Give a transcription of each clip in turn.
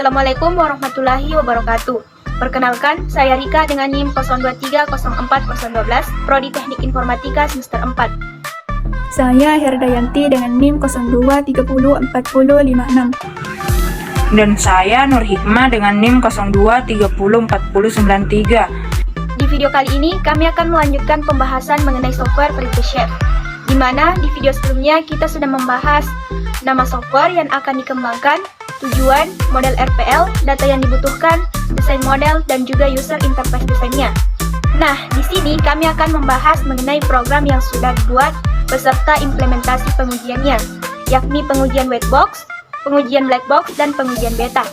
Assalamualaikum warahmatullahi wabarakatuh. Perkenalkan, saya Rika dengan NIM 02304012, Prodi Teknik Informatika semester 4. Saya Herdayanti dengan NIM 02304056. Dan saya Nur Hikmah dengan NIM 02304093. Di video kali ini, kami akan melanjutkan pembahasan mengenai software Pretty Chef, di mana di video sebelumnya kita sudah membahas nama software yang akan dikembangkan, tujuan, model RPL, data yang dibutuhkan, desain model, dan juga user interface desainnya. Nah, di sini kami akan membahas mengenai program yang sudah dibuat beserta implementasi pengujiannya, yakni pengujian white box, pengujian black box, dan pengujian beta.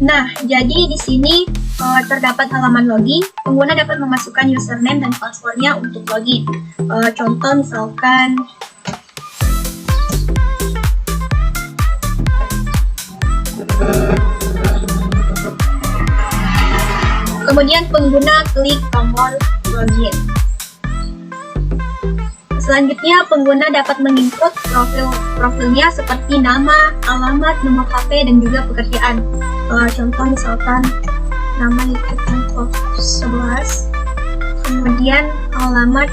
Nah, jadi di sini terdapat halaman login. Pengguna dapat memasukkan username dan passwordnya untuk login. Contoh misalkan kemudian pengguna klik tombol login. Selanjutnya, pengguna dapat menginput profilnya seperti nama, alamat, nomor HP, dan juga pekerjaan. Contoh misalkan nama itu contoh 11, kemudian alamat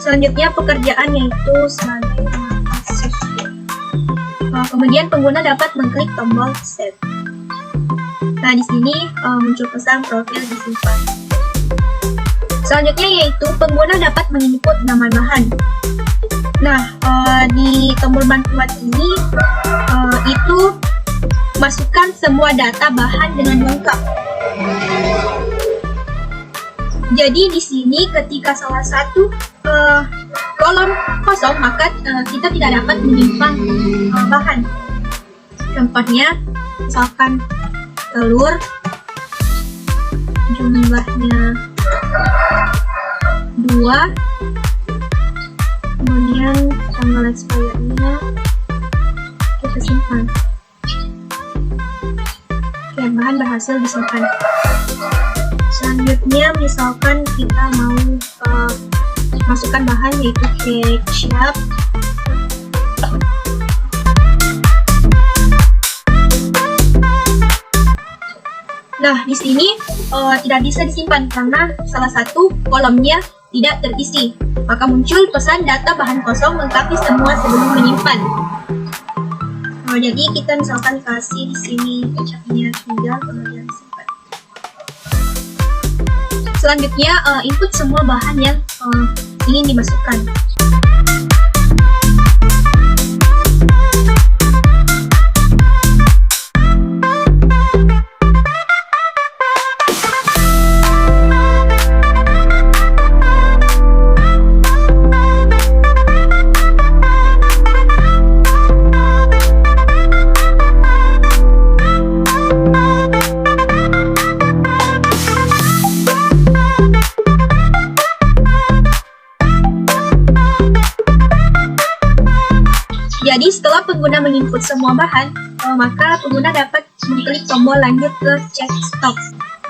selanjutnya pekerjaan yaitu sebagai mahasiswa. Kemudian pengguna dapat mengklik tombol save. Nah, di sini muncul pesan profil disimpan. Selanjutnya yaitu pengguna dapat menginput nama bahan. Nah, di tombol bantuan ini itu masukkan semua data bahan dengan lengkap. Jadi di sini ketika salah satu kolom kosong, maka kita tidak dapat menyimpan bahan. Contohnya, misalkan telur, jumlahnya 2, kemudian tanggal expirednya kita simpan. Oke, bahan berhasil disimpan. Selanjutnya misalkan kita mau masukkan bahan yaitu kecap. Nah, di sini tidak bisa disimpan karena salah satu kolomnya tidak terisi. Maka muncul pesan data bahan kosong melengkapi semua sebelum menyimpan. Jadi kita misalkan kasih di sini kecapnya 3, kemudian simpan. Selanjutnya input semua bahan yang ingin dimasukkan. Jadi setelah pengguna menginput semua bahan, maka pengguna dapat mengklik tombol lanjut ke check stop.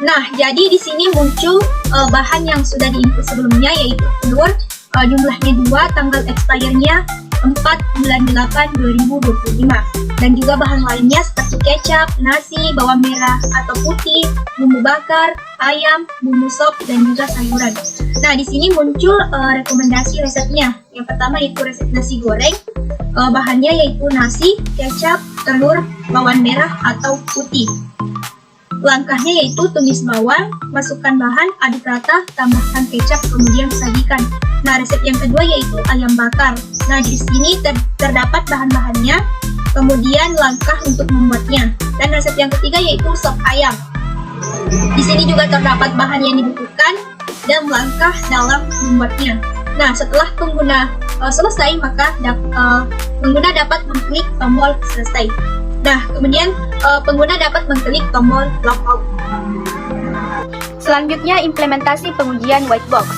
Nah, jadi di sini muncul bahan yang sudah diinput sebelumnya yaitu telur, jumlahnya 2, tanggal expire-nya 4/8/2025, dan juga bahan lainnya seperti kecap, nasi, bawang merah atau putih, bumbu bakar, ayam, bumbu sop, dan juga sayuran. Nah, di sini muncul rekomendasi resepnya. Yang pertama yaitu resep nasi goreng. Bahannya yaitu nasi, kecap, telur, bawang merah atau putih. Langkahnya yaitu tumis bawang, masukkan bahan, aduk rata, tambahkan kecap, kemudian sajikan. Nah, resep yang kedua yaitu ayam bakar. Nah, di sini terdapat bahan-bahannya, kemudian langkah untuk membuatnya. Dan resep yang ketiga yaitu sop ayam. Di sini juga terdapat bahan yang dibutuhkan dan langkah dalam membuatnya. Nah, setelah pengguna selesai, maka pengguna dapat mengklik tombol selesai. Nah, kemudian pengguna dapat mengklik tombol logout. Selanjutnya, implementasi pengujian white box.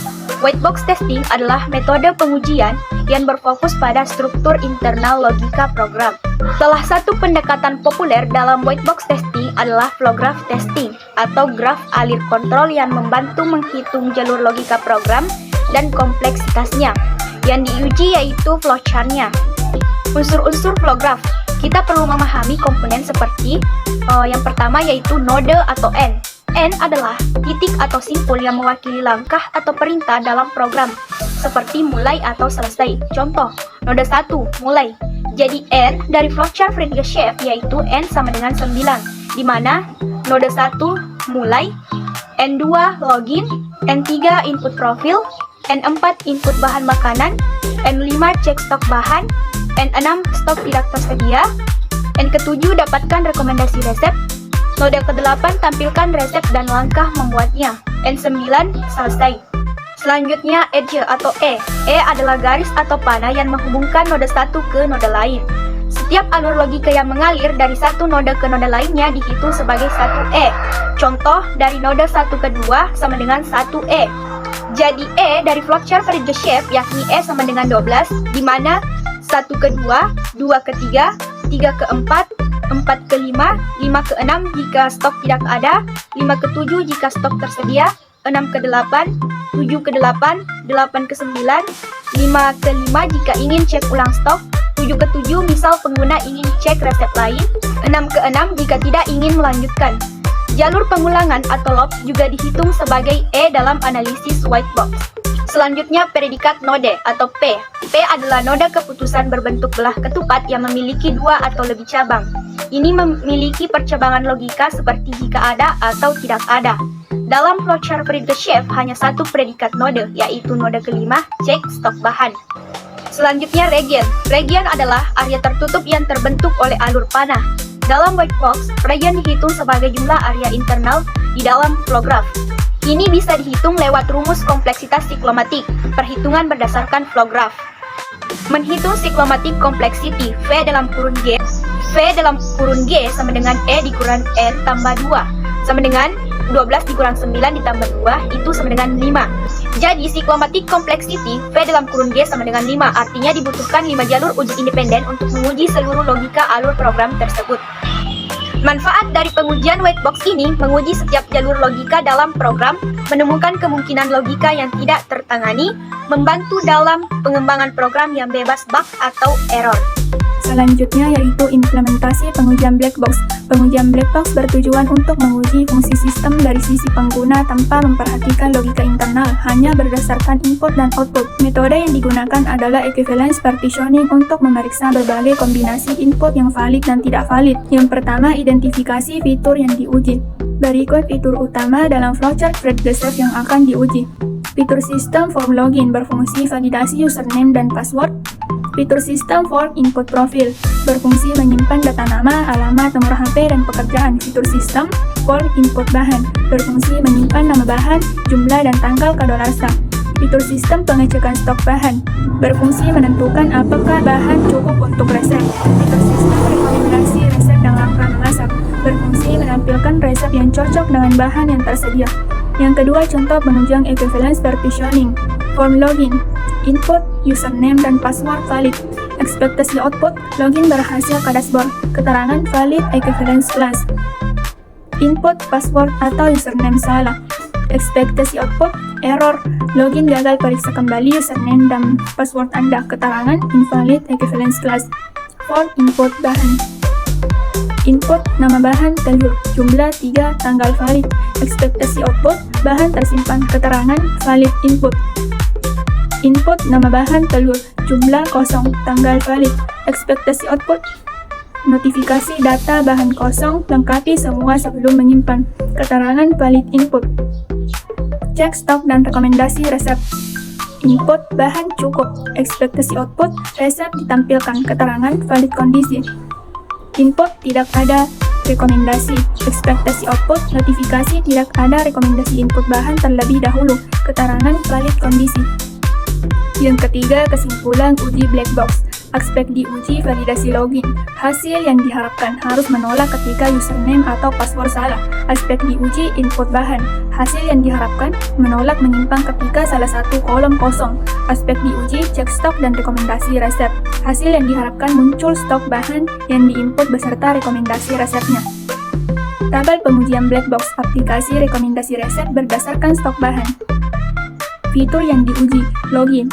White box testing adalah metode pengujian yang berfokus pada struktur internal logika program. Salah satu pendekatan populer dalam white box testing adalah flow graph testing atau graf alir kontrol yang membantu menghitung jalur logika program dan kompleksitasnya. Yang diuji yaitu flowchart-nya. Unsur-unsur flow graph. Kita perlu memahami komponen seperti yang pertama yaitu node atau N. N adalah titik atau simpul yang mewakili langkah atau perintah dalam program, seperti mulai atau selesai. Contoh, node 1, mulai. Jadi N dari flowchart Friedrich yaitu N sama dengan 9, di mana node 1, mulai, N2, login, N3, input profil, N4, input bahan makanan, N5, cek stok bahan, N6, stok tidak tersedia, N7, dapatkan rekomendasi resep, node ke-8, tampilkan resep dan langkah membuatnya, N9, selesai. Selanjutnya, edge atau E. E adalah garis atau panah yang menghubungkan node 1 ke node lain. Setiap alur logika yang mengalir dari satu node ke node lainnya dihitung sebagai 1E. Contoh, dari node 1 ke 2 sama dengan 1E. Jadi E dari flowchart Friedrich yakni E sama dengan 12, di mana 1 ke 2, 2 ke 3, 3 ke 4, 4 ke 5, 5 ke 6 jika stok tidak ada, 5 ke 7 jika stok tersedia, 6 ke 8, 7 ke 8, 8 ke 9, 5 ke 5 jika ingin cek ulang stok, 7 ke 7 misal pengguna ingin cek resep lain, 6 ke 6 jika tidak ingin melanjutkan. Jalur pengulangan atau loop juga dihitung sebagai E dalam analisis white box. Selanjutnya predikat node atau P. P adalah node keputusan berbentuk belah ketupat yang memiliki 2 atau lebih cabang. Ini memiliki percabangan logika seperti jika ada atau tidak ada. Dalam flowchart Friedrich hanya satu predikat node, yaitu node kelima, cek stok bahan. Selanjutnya region. Region adalah area tertutup yang terbentuk oleh alur panah. Dalam white box, region dihitung sebagai jumlah area internal di dalam flow graph. Ini bisa dihitung lewat rumus kompleksitas siklomatik, perhitungan berdasarkan flow graph. Menghitung siklomatik complexity, V dalam kurun G sama dengan E dikurang N tambah 2, sama dengan 12 dikurang 9 ditambah 2, itu sama dengan 5. Jadi siklomatik complexity, V dalam kurun G sama dengan 5, artinya dibutuhkan 5 jalur uji independen untuk menguji seluruh logika alur program tersebut. Manfaat dari pengujian white box ini menguji setiap jalur logika dalam program, menemukan kemungkinan logika yang tidak tertangani, membantu dalam pengembangan program yang bebas bug atau error. Selanjutnya yaitu implementasi pengujian black box. Pengujian black box bertujuan untuk menguji fungsi sistem dari sisi pengguna tanpa memperhatikan logika internal, hanya berdasarkan input dan output. Metode yang digunakan adalah equivalence partitioning untuk memeriksa berbagai kombinasi input yang valid dan tidak valid. Yang pertama, identifikasi fitur yang diuji. Berikut fitur utama dalam flowchart Friedrich yang akan diuji. Fitur sistem form login berfungsi validasi username dan password. Fitur sistem form input profil berfungsi menyimpan data nama, alamat, nomor HP, dan pekerjaan. Fitur sistem form input bahan berfungsi menyimpan nama bahan, jumlah, dan tanggal kadaluarsa. Fitur sistem pengecekan stok bahan berfungsi menentukan apakah bahan cukup untuk resep. Fitur sistem rekomendasi resep dan langkah memasak berfungsi menampilkan resep yang cocok dengan bahan yang tersedia. Yang kedua, contoh penunjang equivalence partitioning. Form login, input, username, dan password valid. Ekspektasi output, login berhasil ke dashboard. Keterangan valid equivalence class. Input, password, atau username salah. Ekspektasi output, error, login gagal, periksa kembali username dan password Anda. Keterangan invalid equivalence class. Form input bahan. Input, nama bahan, telur, jumlah 3, tanggal valid. Ekspektasi output, bahan tersimpan. Keterangan valid input. Input, nama bahan, telur, jumlah kosong, tanggal valid. Ekspektasi output, notifikasi data bahan kosong, lengkapi semua sebelum menyimpan. Keterangan valid input. Cek stok dan rekomendasi resep. Input, bahan cukup. Ekspektasi output, resep ditampilkan. Keterangan valid kondisi. Input, tidak ada rekomendasi. Ekspektasi output, notifikasi tidak ada rekomendasi input bahan terlebih dahulu. Keterangan valid kondisi. Yang ketiga, kesimpulan uji black box. Aspek diuji validasi login. Hasil yang diharapkan harus menolak ketika username atau password salah. Aspek diuji input bahan. Hasil yang diharapkan menolak menyimpang ketika salah satu kolom kosong. Aspek diuji cek stok dan rekomendasi resep. Hasil yang diharapkan muncul stok bahan yang diinput beserta rekomendasi resepnya. Tabel pengujian black box aplikasi rekomendasi resep berdasarkan stok bahan. Fitur yang diuji, login.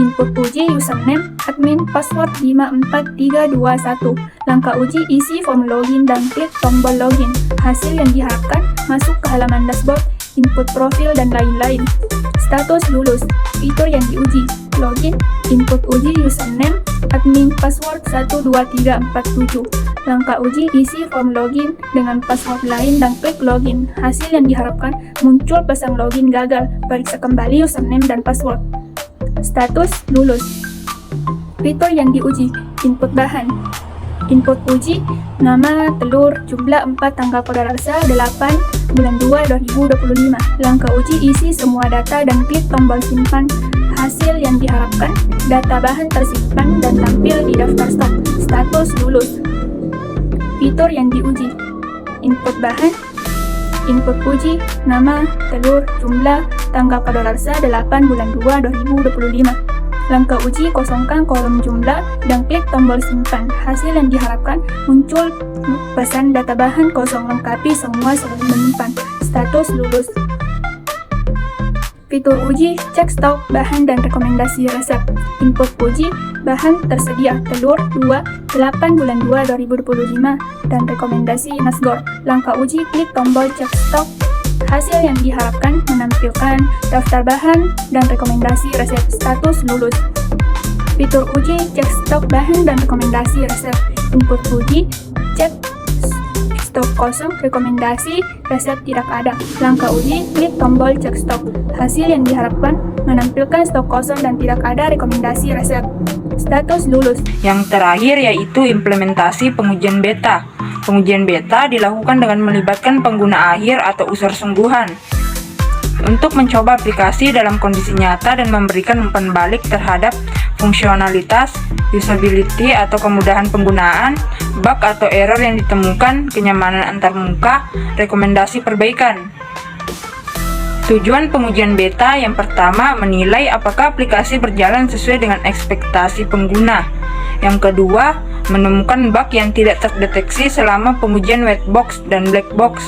Input uji username, admin, password 54321. Langkah uji, isi form login dan klik tombol login. Hasil yang diharapkan, masuk ke halaman dashboard, input profil dan lain-lain. Status lulus. Fitur yang diuji, login, input uji username, admin, password 12347. Langkah uji, isi form login dengan password lain dan klik login. Hasil yang diharapkan, muncul pesan login gagal. Periksa kembali username dan password. Status lulus. Fitur yang diuji, input bahan. Input uji, nama, telur, jumlah 4, tanggal kadaluarsa 8 bulan 2 2025. Langkah uji, isi semua data dan klik tombol simpan. Hasil yang diharapkan, data bahan tersimpan dan tampil di daftar stok. Status lulus. Fitur yang diuji, input bahan, input uji, nama, telur, jumlah, tanggal kadaluarsa 8 bulan 2 2025. Langkah uji, kosongkan kolom jumlah dan klik tombol simpan. Hasil yang diharapkan, muncul pesan data bahan kosong, lengkapi semua sebelum menyimpan. Status lulus. Fitur uji, cek stok bahan dan rekomendasi resep. Input uji, bahan tersedia, telur 2, 8 bulan 2 2025, dan rekomendasi Nasgor. Langkah uji, klik tombol cek stok. Hasil yang diharapkan, menampilkan daftar bahan dan rekomendasi resep. Status lulus. Fitur uji, cek stok bahan dan rekomendasi resep. Input uji, cek stok kosong, rekomendasi resep tidak ada. Langkah uji, klik tombol cek stok. Hasil yang diharapkan, menampilkan stok kosong dan tidak ada rekomendasi resep. Status lulus. Yang terakhir yaitu implementasi pengujian beta. Pengujian beta dilakukan dengan melibatkan pengguna akhir atau user sungguhan untuk mencoba aplikasi dalam kondisi nyata dan memberikan umpan balik terhadap fungsionalitas, usability atau kemudahan penggunaan, bug atau error yang ditemukan, kenyamanan antarmuka, rekomendasi perbaikan. Tujuan pengujian beta yang pertama, menilai apakah aplikasi berjalan sesuai dengan ekspektasi pengguna. Yang kedua, menemukan bug yang tidak terdeteksi selama pengujian white box dan black box.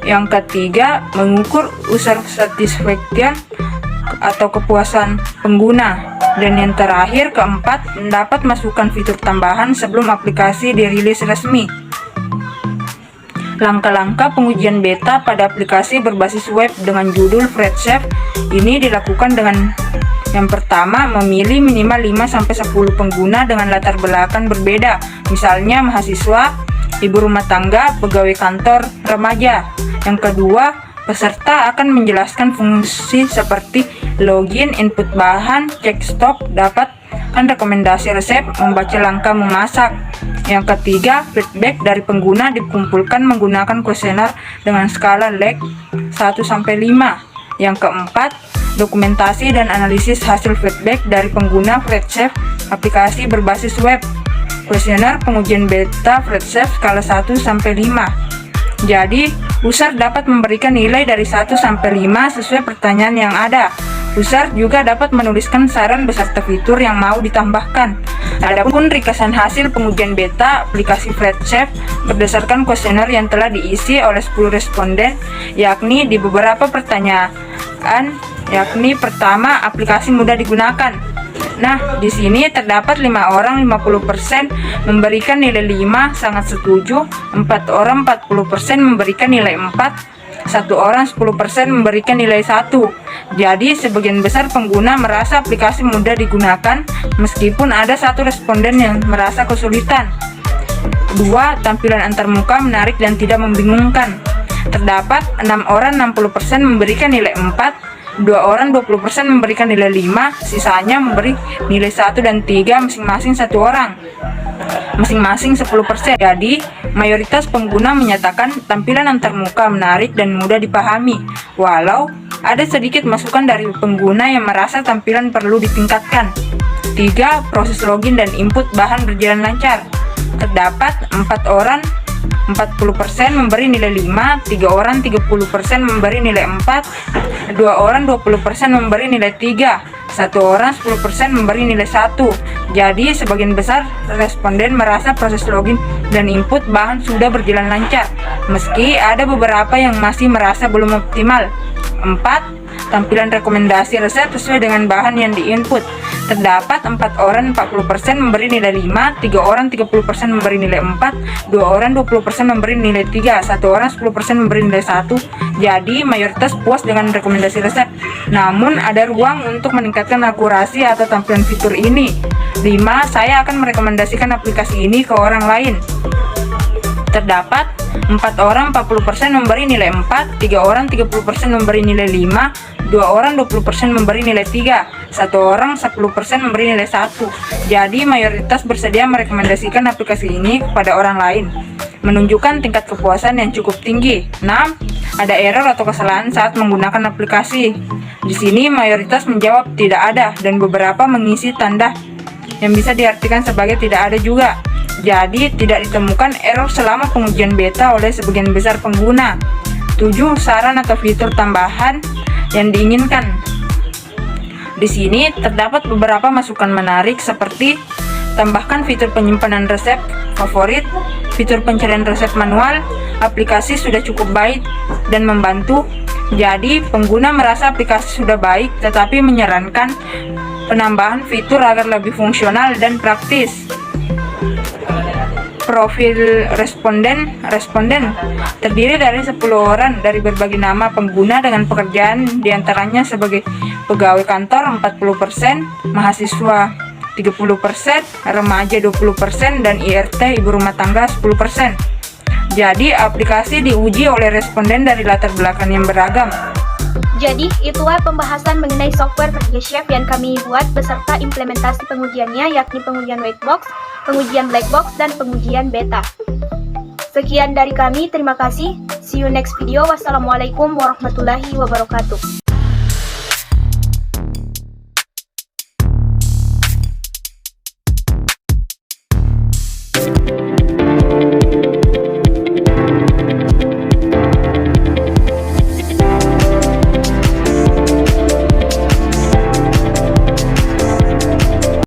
Yang ketiga, mengukur user satisfaction atau kepuasan pengguna. Dan yang terakhir, keempat, mendapat masukan fitur tambahan sebelum aplikasi dirilis resmi. Langkah-langkah pengujian beta pada aplikasi berbasis web dengan judul FreeSafe ini dilakukan dengan yang pertama, memilih minimal 5-10 pengguna dengan latar belakang berbeda, misalnya mahasiswa, ibu rumah tangga, pegawai kantor, remaja. Yang kedua, peserta akan menjelaskan fungsi seperti login, input bahan, cek stok, dapatkan rekomendasi resep, membaca langkah memasak. Yang ketiga, feedback dari pengguna dikumpulkan menggunakan kuesioner dengan skala LEG 1-5. Yang keempat, dokumentasi dan analisis hasil feedback dari pengguna FreeSafe aplikasi berbasis web. Kuesioner pengujian beta FreeSafe skala 1-5. Jadi, user dapat memberikan nilai dari 1-5 sesuai pertanyaan yang ada. User juga dapat menuliskan saran beserta fitur yang mau ditambahkan. Adapun ringkasan hasil pengujian beta aplikasi FreeSafe berdasarkan kuesioner yang telah diisi oleh 10 responden, yakni di beberapa pertanyaan, yakni pertama, aplikasi mudah digunakan. Nah, di sini terdapat 5 orang 50% memberikan nilai 5, sangat setuju, 4 orang 40% memberikan nilai 4, 1 orang 10% memberikan nilai 1. Jadi, sebagian besar pengguna merasa aplikasi mudah digunakan, meskipun ada 1 responden yang merasa kesulitan. 2. Tampilan antarmuka menarik dan tidak membingungkan. Terdapat 6 orang 60% memberikan nilai 4, 2 orang 20% memberikan nilai 5, sisanya memberi nilai 1 dan 3 masing-masing 1 orang. Masing-masing 10%. Jadi, mayoritas pengguna menyatakan tampilan antarmuka menarik dan mudah dipahami, walau ada sedikit masukan dari pengguna yang merasa tampilan perlu ditingkatkan. 3. Proses login dan input bahan berjalan lancar. Terdapat 4 orang 40% memberi nilai 5, 3 orang 30% memberi nilai 4, 2 orang 20% memberi nilai 3, 1 orang 10% memberi nilai 1. Jadi sebagian besar responden merasa proses login dan input bahan sudah berjalan lancar, meski ada beberapa yang masih merasa belum optimal. 4. Tampilan rekomendasi resep sesuai dengan bahan yang diinput. Terdapat 4 orang 40% memberi nilai 5, 3 orang 30% memberi nilai 4, 2 orang 20% memberi nilai 3, 1 orang 10% memberi nilai 1. Jadi mayoritas puas dengan rekomendasi resep. Namun ada ruang untuk meningkatkan akurasi atau tampilan fitur ini. 5. Saya akan merekomendasikan aplikasi ini ke orang lain. Terdapat 4 orang 40% memberi nilai 4, 3 orang 30% memberi nilai 5, 2 orang 20% memberi nilai 3, 1 orang 10% memberi nilai 1. Jadi mayoritas bersedia merekomendasikan aplikasi ini kepada orang lain, menunjukkan tingkat kepuasan yang cukup tinggi. 6. Ada error atau kesalahan saat menggunakan aplikasi. Di sini mayoritas menjawab tidak ada dan beberapa mengisi tanda yang bisa diartikan sebagai tidak ada juga. Jadi tidak ditemukan error selama pengujian beta oleh sebagian besar pengguna. 7. Saran atau fitur tambahan yang diinginkan. Di sini terdapat beberapa masukan menarik seperti tambahkan fitur penyimpanan resep favorit, fitur pencarian resep manual. Aplikasi sudah cukup baik dan membantu. Jadi pengguna merasa aplikasi sudah baik, tetapi menyarankan penambahan fitur agar lebih fungsional dan praktis. Profil responden terdiri dari 10 orang dari berbagai nama pengguna dengan pekerjaan diantaranya sebagai pegawai kantor 40%, mahasiswa 30%, remaja 20%, dan IRT ibu rumah tangga 10%. Jadi aplikasi diuji oleh responden dari latar belakang yang beragam. Jadi, itulah pembahasan mengenai software kerja Chef yang kami buat beserta implementasi pengujiannya, yakni pengujian white box, pengujian black box, dan pengujian beta. Sekian dari kami, terima kasih. See you next video. Wassalamualaikum warahmatullahi wabarakatuh.